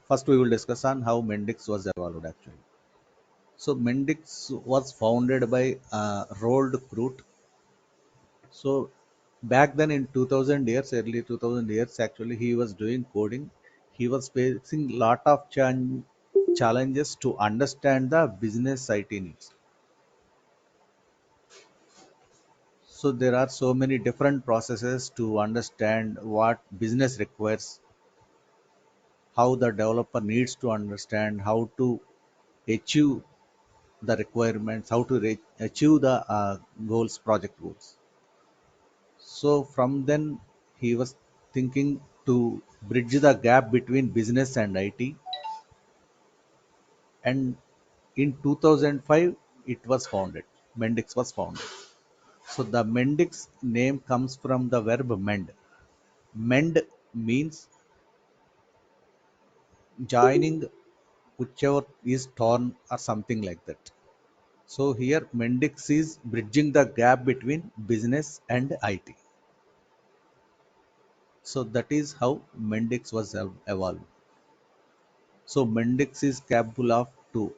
First, we will discuss on how Mendix was evolved actually. So Mendix was founded by Roald Groot. So back then in 2000 years, early 2000 years, actually he was doing coding. He was facing lot of challenges to understand the business IT needs. So there are so many different processes to understand what business requires, how the developer needs to understand how to achieve the requirements, how to achieve the goals, project goals. So from then he was thinking to bridge the gap between business and IT, and in 2005 it was founded. Mendix was founded. So the Mendix name comes from the verb mend. Mend means joining whichever is torn or something like that. So here Mendix is bridging the gap between business and IT. So that is how Mendix was evolved. So Mendix is capable of to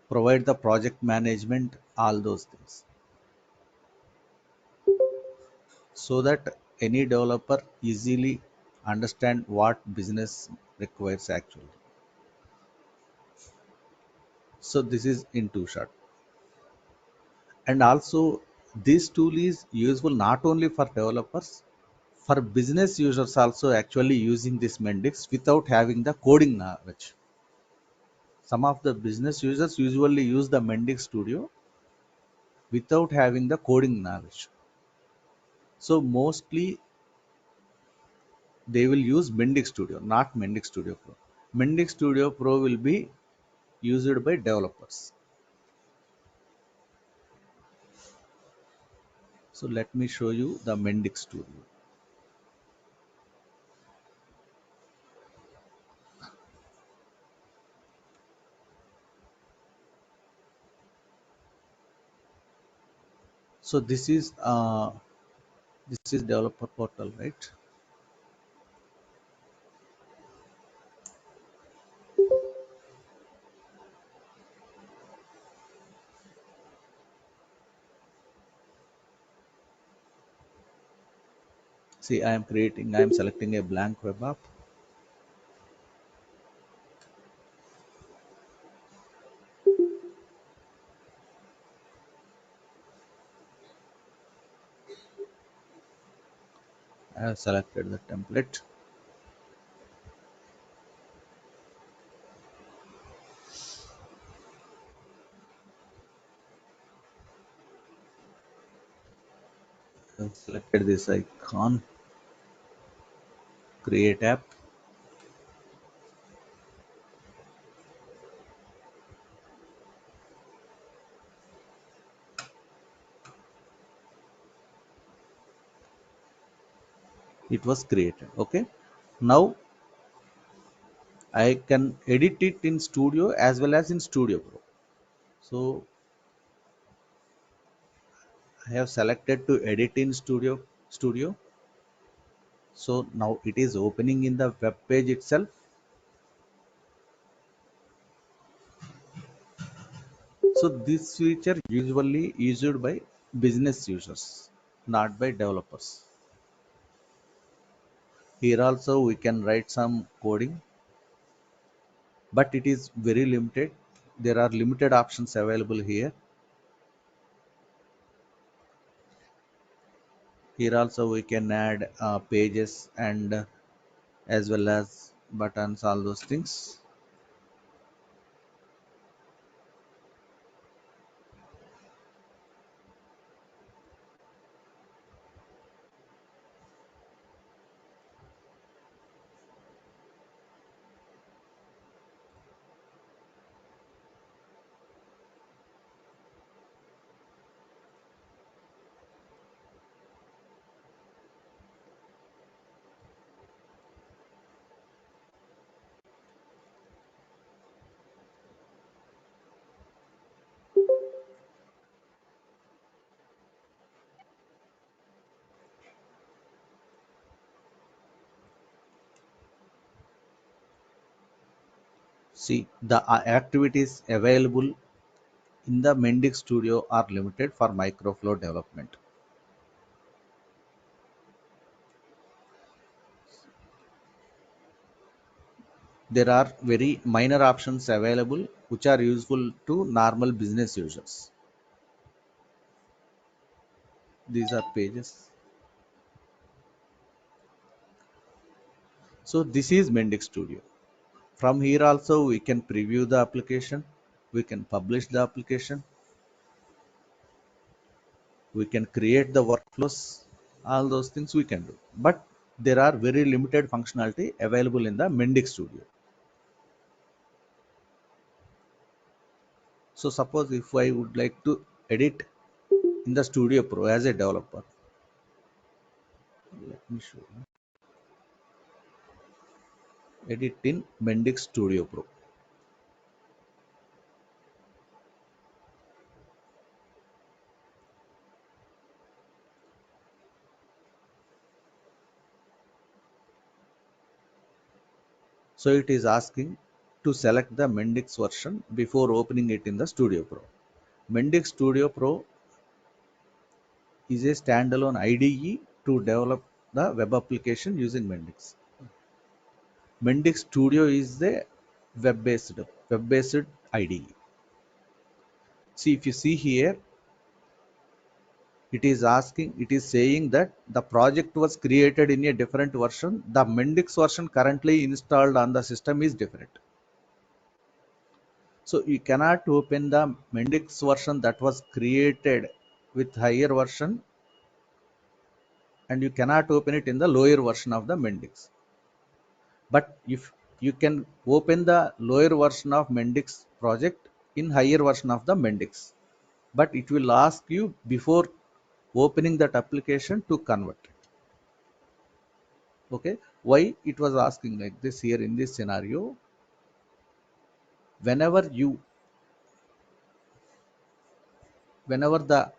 provide the project management, all those things, so that any developer easily understand what business requires actually. So this is in too short. And also this tool is useful not only for developers, for business users also actually using this Mendix without having the coding knowledge. Some of the business users usually use the Mendix Studio without having the coding knowledge. So mostly they will use Mendix Studio, not Mendix Studio Pro. Mendix Studio Pro will be used by developers. So let me show you the Mendix Studio. So this is developer portal, right? See, I am selecting a blank web app. I have selected the template. I have selected this icon, create app. It was created. Okay. Now I can edit it in Studio as well as in Studio Pro. So I have selected to edit in Studio. So now it is opening in the web page itself. So this feature usually used by business users, not by developers. Here also we can write some coding, but it is very limited. There are limited options available here. Here also we can add pages and as well as buttons, all those things. See, the activities available in the Mendix Studio are limited for microflow development. There are very minor options available which are useful to normal business users. These are pages. So this is Mendix Studio. From here also we can preview the application, we can publish the application, we can create the workflows, all those things we can do. But there are very limited functionality available in the Mendix Studio. So suppose if I would like to edit in the Studio Pro as a developer, let me show you. Edit in Mendix Studio Pro. So it is asking to select the Mendix version before opening it in the Studio Pro. Mendix Studio Pro is a standalone IDE to develop the web application using Mendix. Mendix Studio is the web-based IDE. See, if you see here, it is saying that the project was created in a different version. The Mendix version currently installed on the system is different. So you cannot open the Mendix version that was created with higher version, and you cannot open it in the lower version of the Mendix. But if you can open the lower version of Mendix project in higher version of the Mendix, but it will ask you before opening that application to convert it. Okay, why it was asking like this here in this scenario? Whenever you whenever the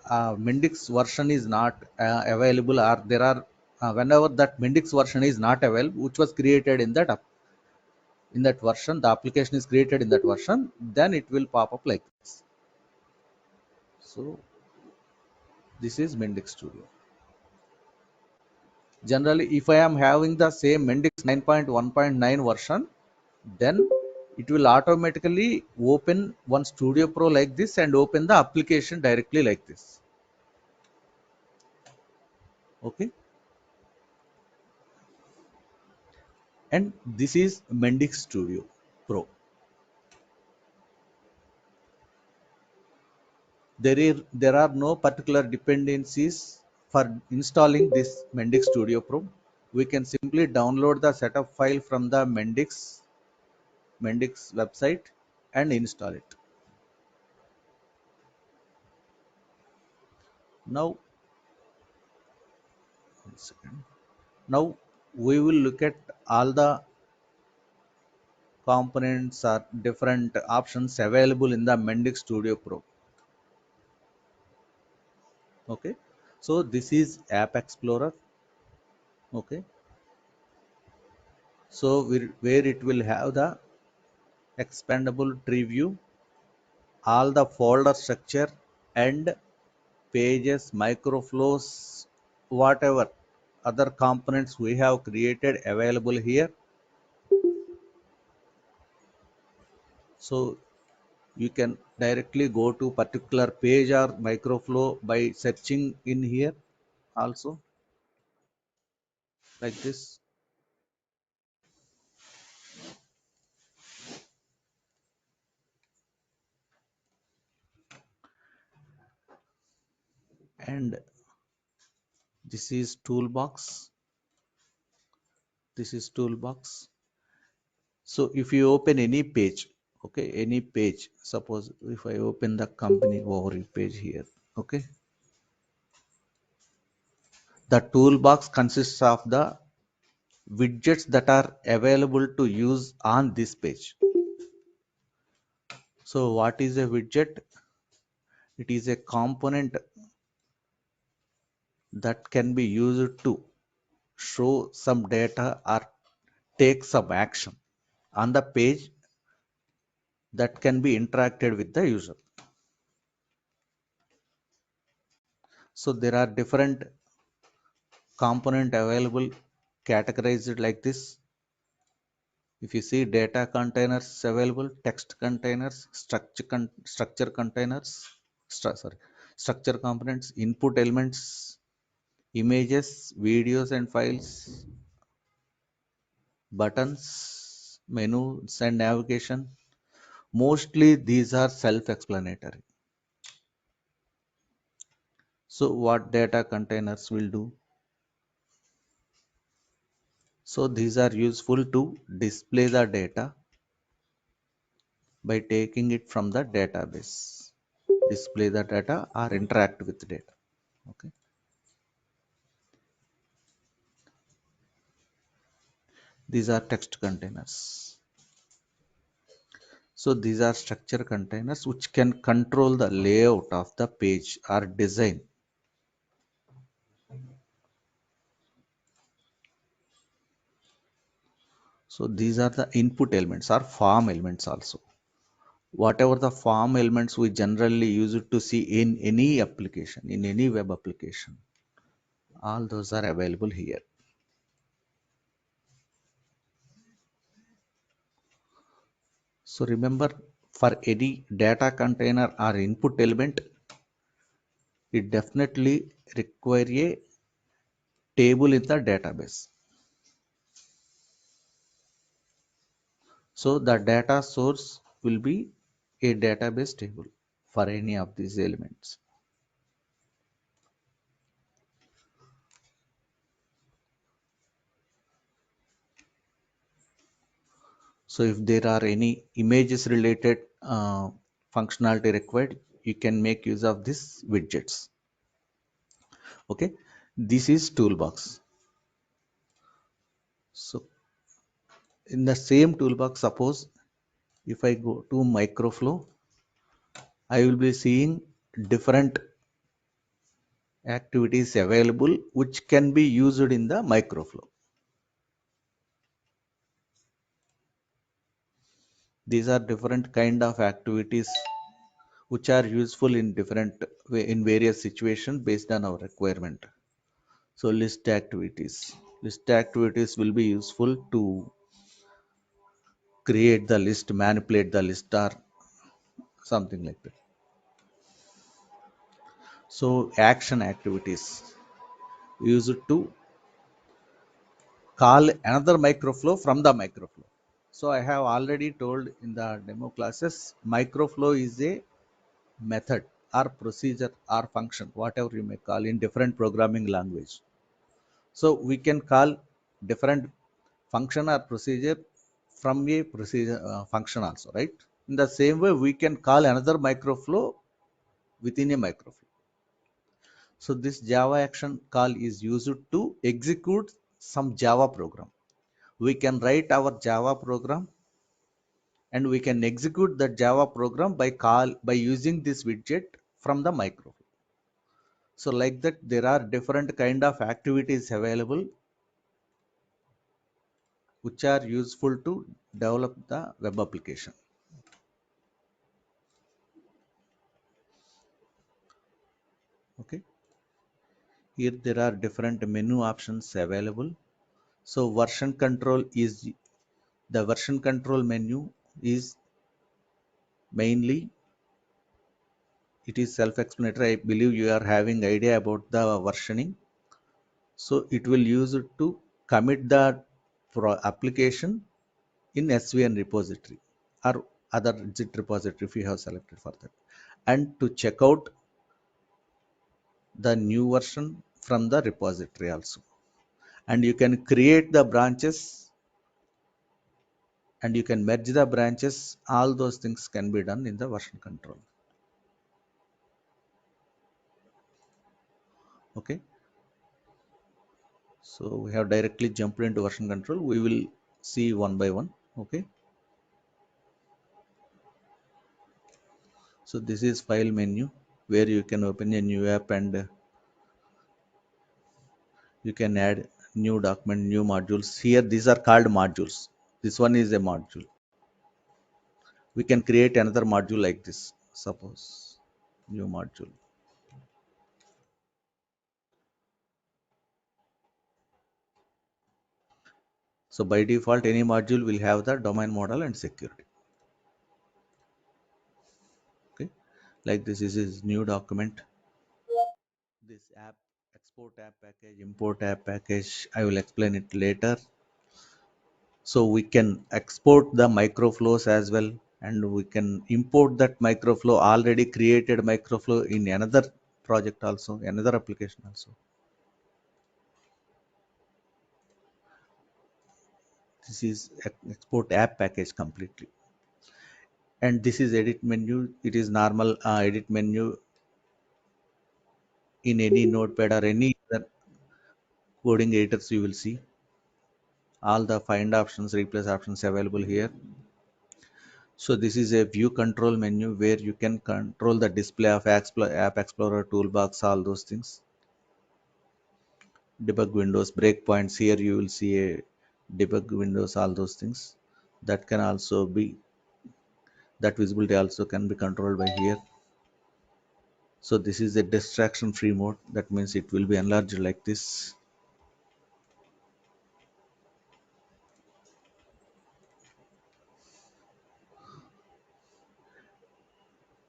Mendix version is not available, or there are whenever that Mendix version is not available, which was created in that version, the application is created in that version, then it will pop up like this. So this is Mendix Studio. Generally, if I am having the same Mendix 9.1.9 version, then it will automatically open one Studio Pro like this and open the application directly like this. Okay, and this is Mendix Studio Pro. There are no particular dependencies for installing this Mendix Studio Pro. We can simply download the setup file from the Mendix website and install it. Now, 1 second. Now we will look at all the components or different options available in the Mendix Studio Pro. Okay, so this is App Explorer. Okay, so where it will have the expandable tree view, all the folder structure and pages, microflows, whatever other components we have created available here. So you can directly go to particular page or microflow by searching in here also, like this. And this is toolbox. This is toolbox. So if you open any page, okay, any page, suppose if I open the company overview page here, okay, the toolbox consists of the widgets that are available to use on this page. So what is a widget? It is a component that can be used to show some data or take some action on the page that can be interacted with the user. So there are different component available categorized like this. If you see data containers available, text containers, structure containers, sorry, structure components, input elements, images, videos and files, buttons, menus and navigation. Mostly these are self-explanatory. So what data containers will do? So these are useful to display the data by taking it from the database. Display the data or interact with data. Okay. These are text containers. So these are structure containers which can control the layout of the page or design. So these are the input elements or form elements also. Whatever the form elements we generally use it to see in any application, in any web application, all those are available here. So remember, for any data container or input element, it definitely require a table in the database. So the data source will be a database table for any of these elements. So if there are any images related functionality required, you can make use of these widgets. Okay, this is toolbox. So in the same toolbox, suppose if I go to microflow, I will be seeing different activities available which can be used in the microflow. These are different kind of activities which are useful in different way in various situations based on our requirement. So list activities will be useful to create the list, manipulate the list, or something like that. So action activities used to call another microflow from the microflow. So I have already told in the demo classes, microflow is a method or procedure or function, whatever you may call in different programming language. So we can call different function or procedure from a procedure function also, right? In the same way, we can call another microflow within a microflow. So this Java action call is used to execute some Java program. We can write our Java program and we can execute the Java program by using this widget from the microflow. So like that, there are different kind of activities available which are useful to develop the web application. Okay. Here there are different menu options available. So the version control menu is mainly, it is self-explanatory. I believe you are having idea about the versioning. So it will use it to commit the application in SVN repository or other Git repository if you have selected for that, and to check out the new version from the repository also. And you can create the branches and you can merge the branches. All those things can be done in the version control. Okay. So we have directly jumped into version control. We will see one by one. Okay. So this is file menu where you can open a new app and you can add new document, new modules. Here these are called modules. This one is a module. We can create another module like this. Suppose new module. So by default, any module will have the domain model and security. Okay, like this is new document. This app, export app package, import app package. I will explain it later. So we can export the microflows as well, and we can import that microflow, already created microflow, in another project also, another application also. This is export app package completely. And this is edit menu. It is normal edit menu in any notepad or any other coding editors. You will see all the find options, replace options available here. So this is a view control menu where you can control the display of App Explorer, toolbox, all those things. Debug windows, breakpoints. Here you will see a debug windows, all those things. That can also be, that visibility also can be controlled by here. So this is a distraction free mode. That means it will be enlarged like this.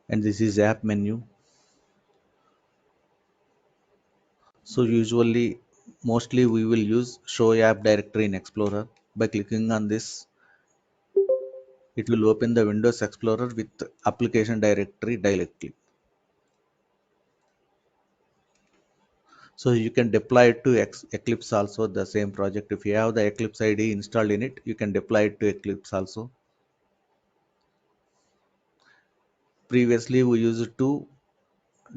And this is app menu. So usually, mostly we will use show app directory in Explorer. By clicking on this, it will open the Windows Explorer with application directory directly. So you can deploy it to Eclipse also, the same project. If you have the Eclipse ID installed in it, you can deploy it to Eclipse also. Previously, we used to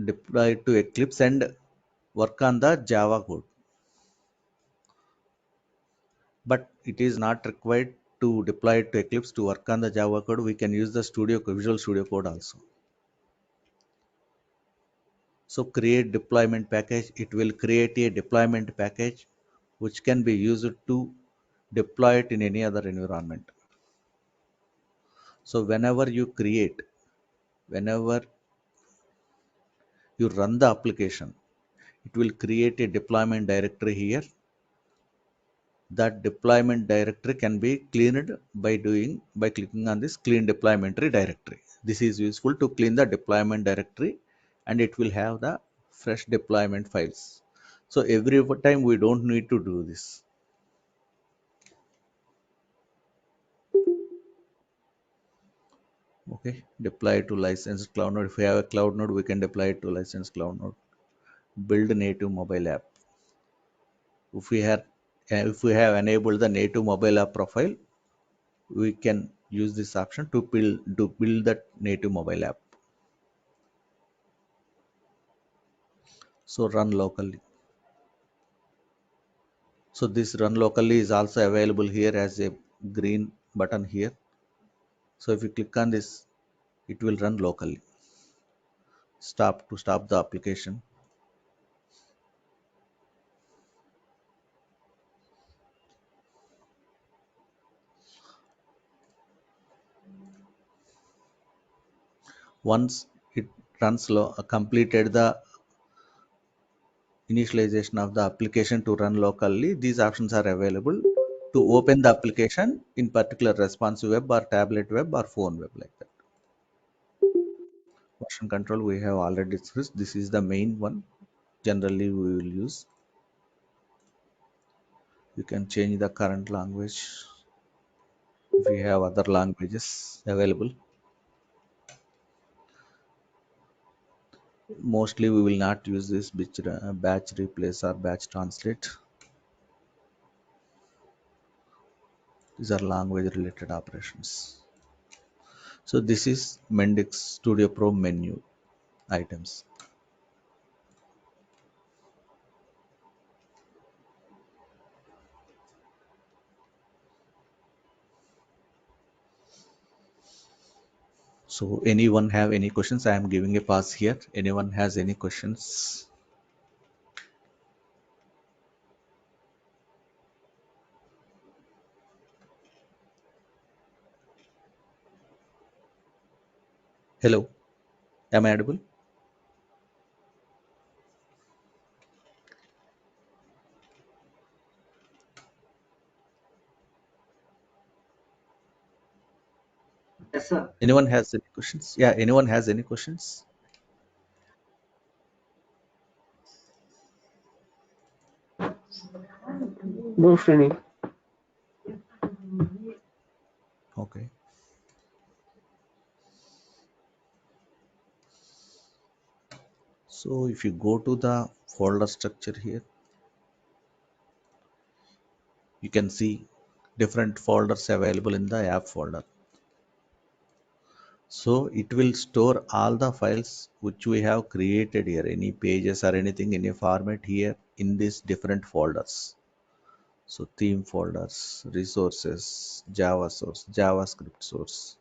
deploy it to Eclipse and work on the Java code. But it is not required to deploy it to Eclipse to work on the Java code. We can use the Visual Studio Code also. So create deployment package. It will create a deployment package which can be used to deploy it in any other environment. So whenever you run the application, it will create a deployment directory here. That deployment directory can be cleaned by clicking on this clean deployment directory. This is useful to clean the deployment directory, and it will have the fresh deployment files. So every time we don't need to do this. Okay, deploy to licensed cloud node. If we have a cloud node, we can deploy it to licensed cloud node. Build a native mobile app. If we have enabled the native mobile app profile, we can use this option to build that native mobile app. So run locally. So this run locally is also available here as a green button here. So if you click on this, it will run locally. Stop the application. Once it completed the initialization of the application to run locally, these options are available to open the application in particular responsive web or tablet web or phone web, like that. Version control we have already discussed. This is the main one. Generally, we will use. You can change the current language if we have other languages available. Mostly, we will not use this batch replace or batch translate. These are language related operations. So this is Mendix Studio Pro menu items. So anyone have any questions? I am giving a pause here. Anyone has any questions? Hello, am I audible? Yes, sir. Anyone has any questions? Yeah, anyone has any questions? No, Srini. Okay. So if you go to the folder structure here, you can see different folders available in the app folder. So it will store all the files which we have created here, any pages or anything in a format here in these different folders. So theme folders, resources, Java source, JavaScript source.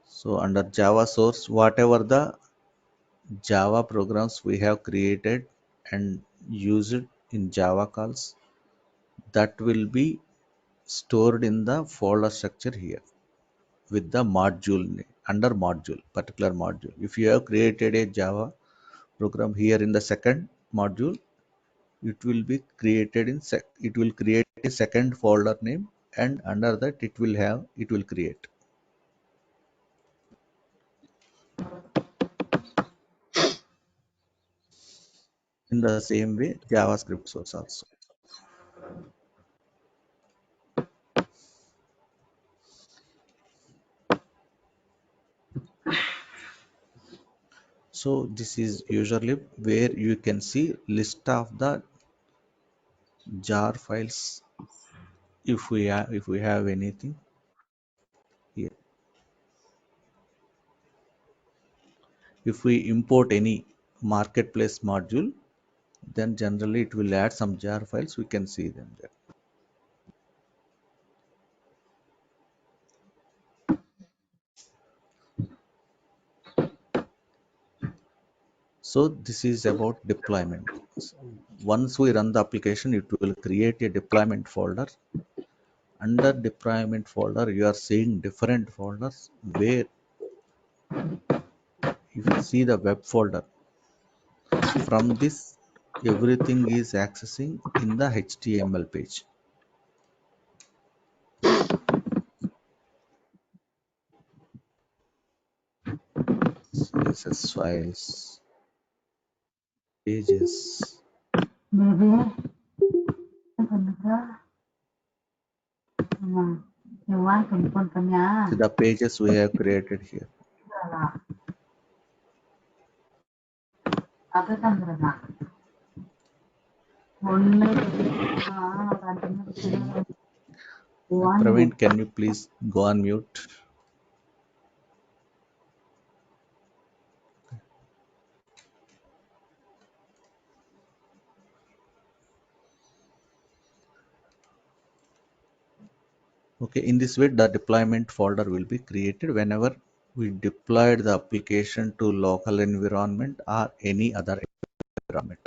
So under Java source, whatever the Java programs we have created and used in Java calls, that will be stored in the folder structure here with the module under module, particular module. If you have created a Java program here in the second module, it will be created in it will create a second folder name, and under that it will create in the same way JavaScript source also. So this is usually where you can see list of the jar files if we have anything here. If we import any marketplace module, then generally it will add some jar files. We can see them there. So this is about deployment. So once we run the application, it will create a deployment folder. Under deployment folder, you are seeing different folders where if you see the web folder, from this everything is accessing in the HTML page. CSS files, pages. See the pages we have created here. Praveen, can you please go on mute? Okay, in this way, the deployment folder will be created whenever we deployed the application to local environment or any other environment.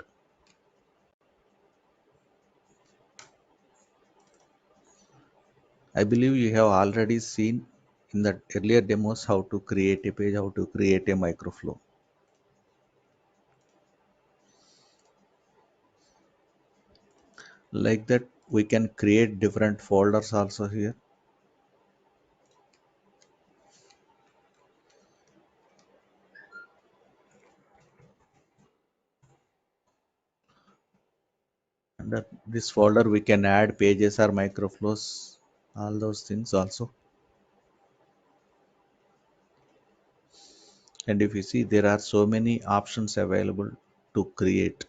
I believe you have already seen in the earlier demos how to create a page, how to create a microflow. Like that, we can create different folders also here. Under this folder, we can add pages or microflows, all those things also. And if you see, there are so many options available to create.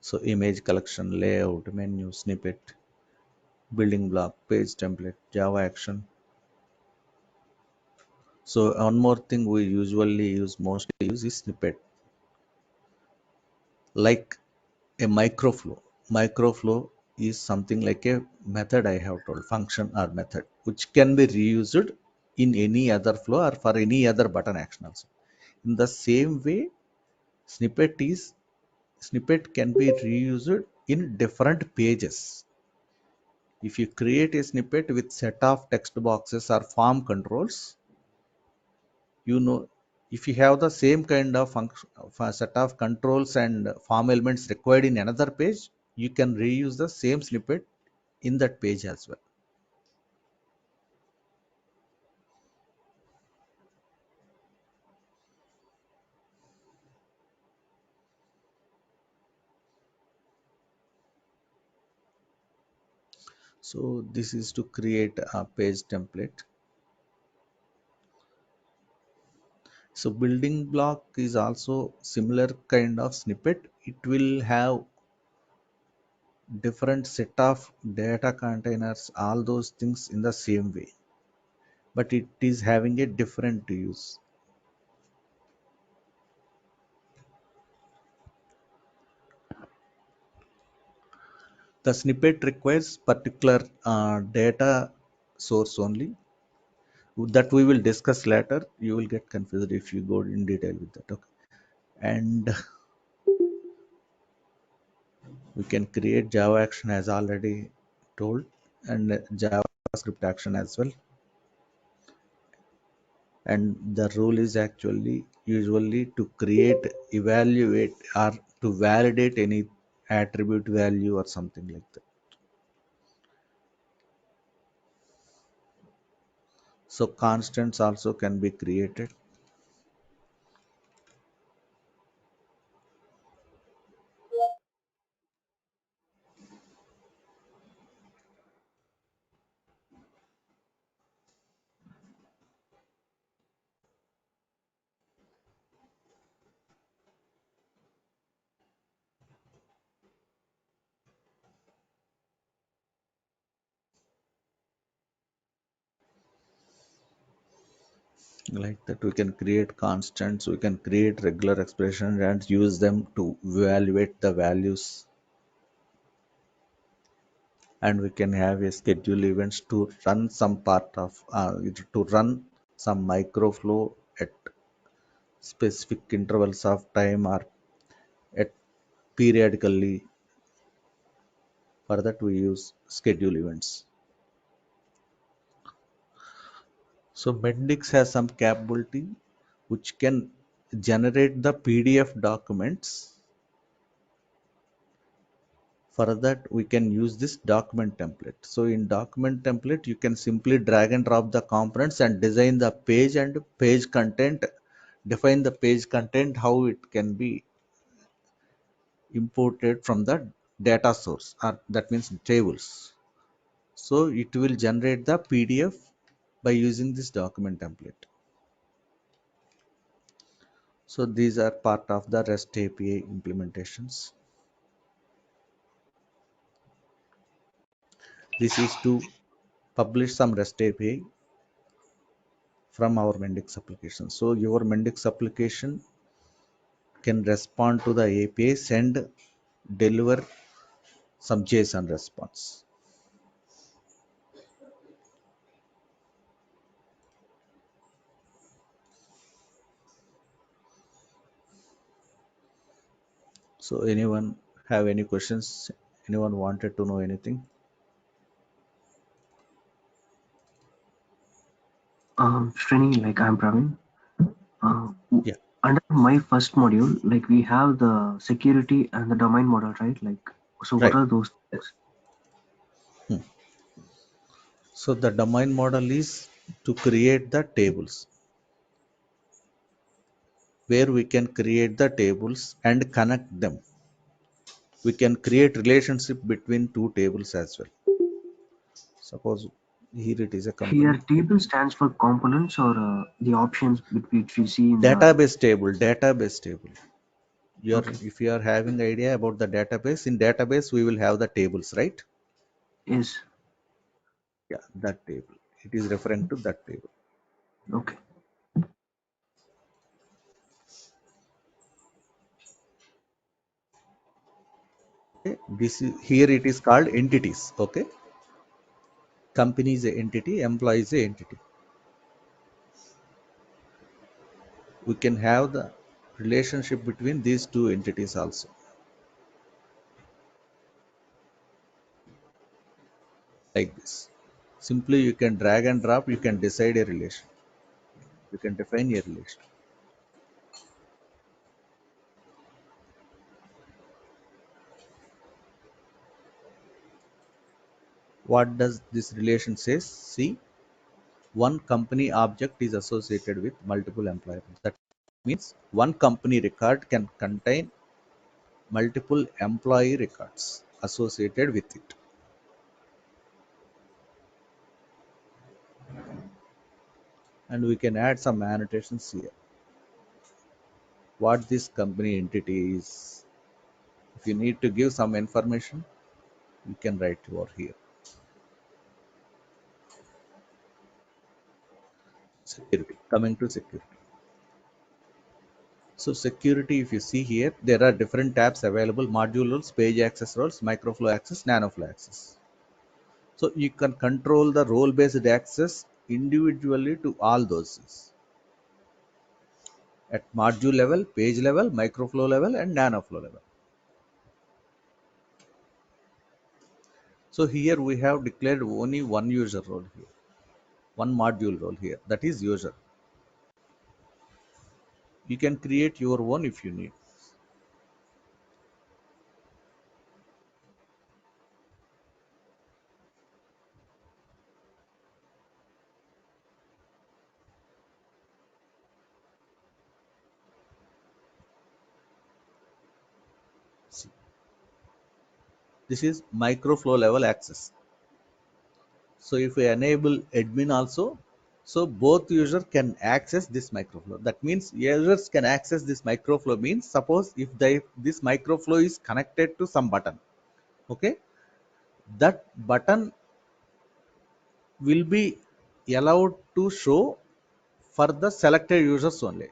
So image collection, layout, menu, snippet, building block, page template, Java action. So one more thing we usually use, mostly use is snippet, like a microflow. Microflow is something like a method I have told, function or method, which can be reused in any other flow or for any other button action also. In the same way, snippet is snippet can be reused in different pages. If you create a snippet with set of text boxes or form controls, you know, if you have the same kind of function of a set of controls and form elements required in another page, you can reuse the same snippet in that page as well. So this is to create a page template. So building block is also similar kind of snippet. It will have different set of data containers, all those things in the same way, but it is having a different use. The snippet requires particular data source only, that we will discuss later. You will get confused if you go in detail with that. Okay. And we can create Java action as already told, and JavaScript action as well. And the rule is actually usually to create, evaluate, or to validate any attribute value or something like that. So constants also can be created. Like that, we can create constants, we can create regular expressions and use them to evaluate the values. And we can have a schedule events to run some part of to run some microflow at specific intervals of time or at periodically. For that we use schedule events. So Mendix has some capability which can generate the PDF documents. For that we can use this document template. So in document template you can simply drag and drop the components and design the page and page content, define the page content, how it can be imported from the data source, or that means tables. So it will generate the PDF by using this document template. So these are part of the REST API implementations. This is to publish some REST API from our Mendix application. So your Mendix application can respond to the API, send, deliver some JSON response. So anyone have any questions? Anyone wanted to know anything? Srini, like I'm Praveen. Uh, w- Yeah, Under my first module, like we have the security and the domain model, right? Like, so what right. are those things? Hmm. So the domain model is to create the tables, where we can create the tables and connect them. We can create relationship between two tables as well. Suppose here it is a Here, company. table stands for components or the options which we see in the. Database table. You are, Okay. if you are having idea about the database, in database we will have the tables, right? Yes. Yeah, that table. It is referring to that table. Okay. Okay. This is here it is called entities. Okay. Company is a entity, employee is a entity. We can have the relationship between these two entities also, like this. Simply you can drag and drop, you can decide a relation. You can define a relation. What does this relation says? See, one company object is associated with multiple employees. That means one company record can contain multiple employee records associated with it. And we can add some annotations here. What this company entity is. If you need to give some information, you can write over here. Security. Coming to security. So security, if you see here, there are different tabs available: module roles, page access roles, microflow access, nanoflow access. So you can control the role-based access individually to all those at module level, page level, microflow level, and nanoflow level. So here we have declared only one user role here, one module role here, that is user. You can create your own if you need. See, this is microflow level access. So if we enable admin also, so both user can access this microflow. That means users can access this microflow means suppose if this microflow is connected to some button, okay, that button will be allowed to show for the selected users only.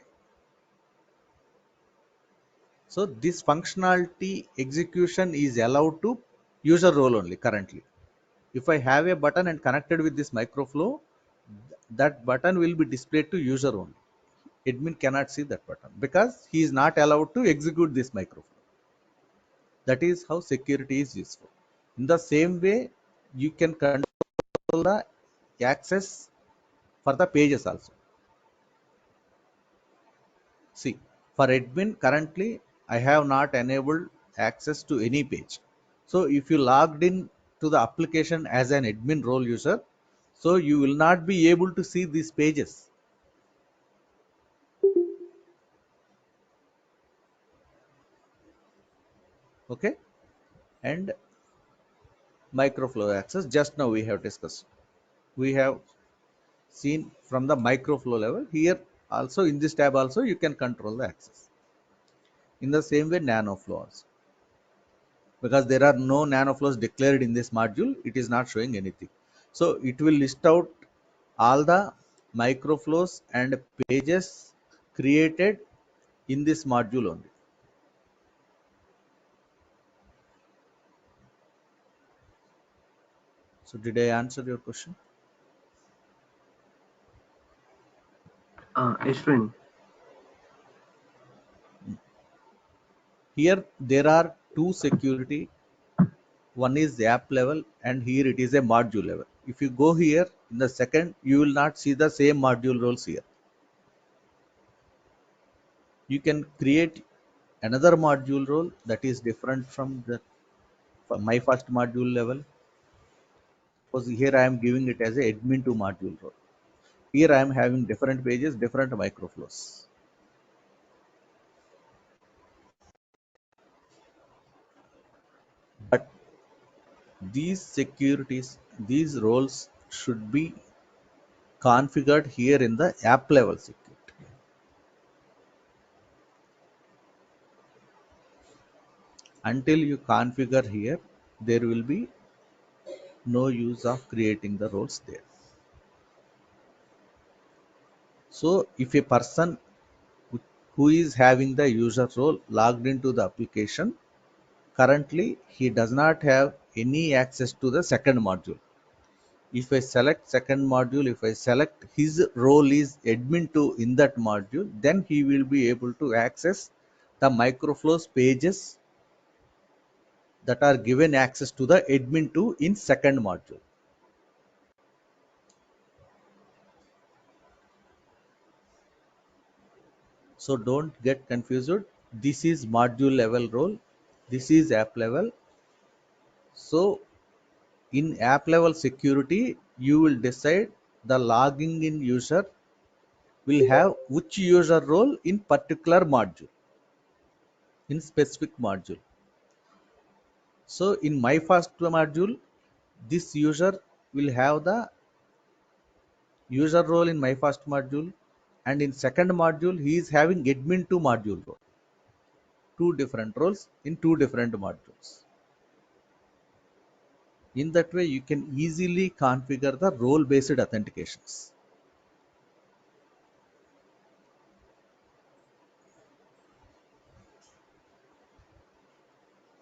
So this functionality execution is allowed to user role only currently. If I have a button and connected with this microflow, that button will be displayed to user only. Admin cannot see that button because he is not allowed to execute this microflow. That is how security is useful. In the same way, you can control the access for the pages also. See, for admin currently I have not enabled access to any page. So if you logged in to the application as an admin role user, so you will not be able to see these pages. Okay, and microflow access just now we have discussed. We have seen from the microflow level here also in this tab also you can control the access. In the same way nanoflow also. Because there are no nanoflows declared in this module, it is not showing anything. So it will list out all the microflows and pages created in this module only. So did I answer your question? Ishwin, Here there are two security. One is the app level and here it is a module level. If you go here in the second, you will not see the same module roles here. You can create another module role that is different from the my first module level. Because here I am giving it as a admin to module role. Here I am having different pages, different microflows. But these securities, these roles should be configured here in the app level security. Until you configure here, there will be no use of creating the roles there. So if a person who is having the user role logged into the application, currently he does not have any access to the second module. If I select second module, if I select his role is admin to in that module, then he will be able to access the microflows pages that are given access to the admin to in second module. So don't get confused. This is module level role. This is app level. So in app level security, you will decide the logging in user will have which user role in particular module, in specific module. So in my first module, this user will have the user role in my first module, and in second module he is having admin 2 module role, two different roles in two different modules. In that way you can easily configure the role based authentications.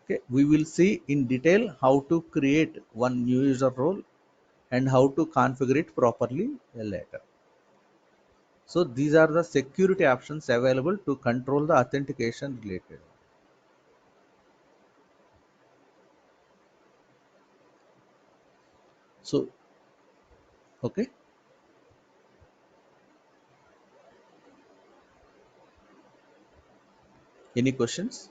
Okay, we will see in detail how to create one new user role and how to configure it properly later. So these are the security options available to control the authentication related. So okay, any questions?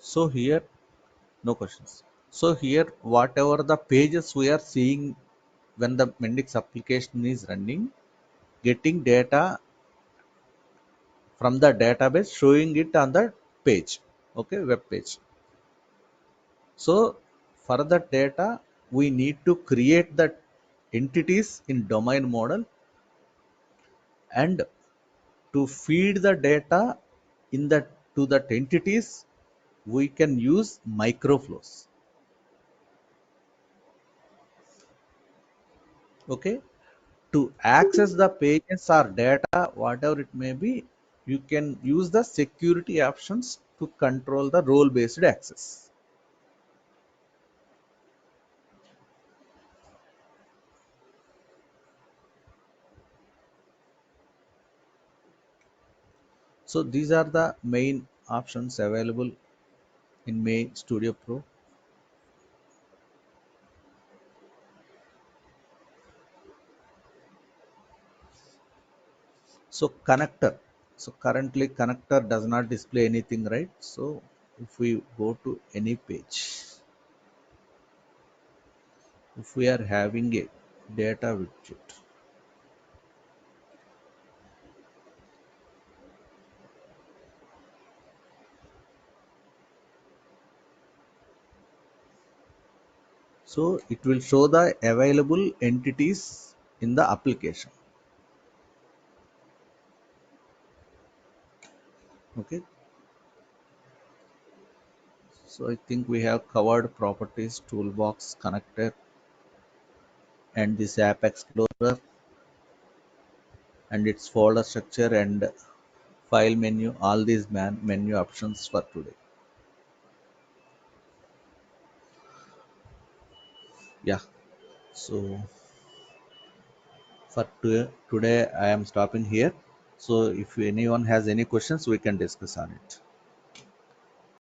So here no questions. So here whatever the pages we are seeing when the Mendix application is running, getting data from the database, showing it on the page, okay, web page. So for that data, we need to create the entities in domain model, and to feed the data in that to that entities, we can use microflows. Okay, to access the pages or data, whatever it may be, you can use the security options to control the role based access. So these are the main options available in Main Studio Pro. So connector. So currently connector does not display anything, right? So if we go to any page, if we are having a data widget, so it will show the available entities in the application. Okay. So I think we have covered properties, toolbox, connector, and this app explorer and its folder structure and file menu, all these menu options for today. Yeah. So for today I am stopping here. So if anyone has any questions, we can discuss on it.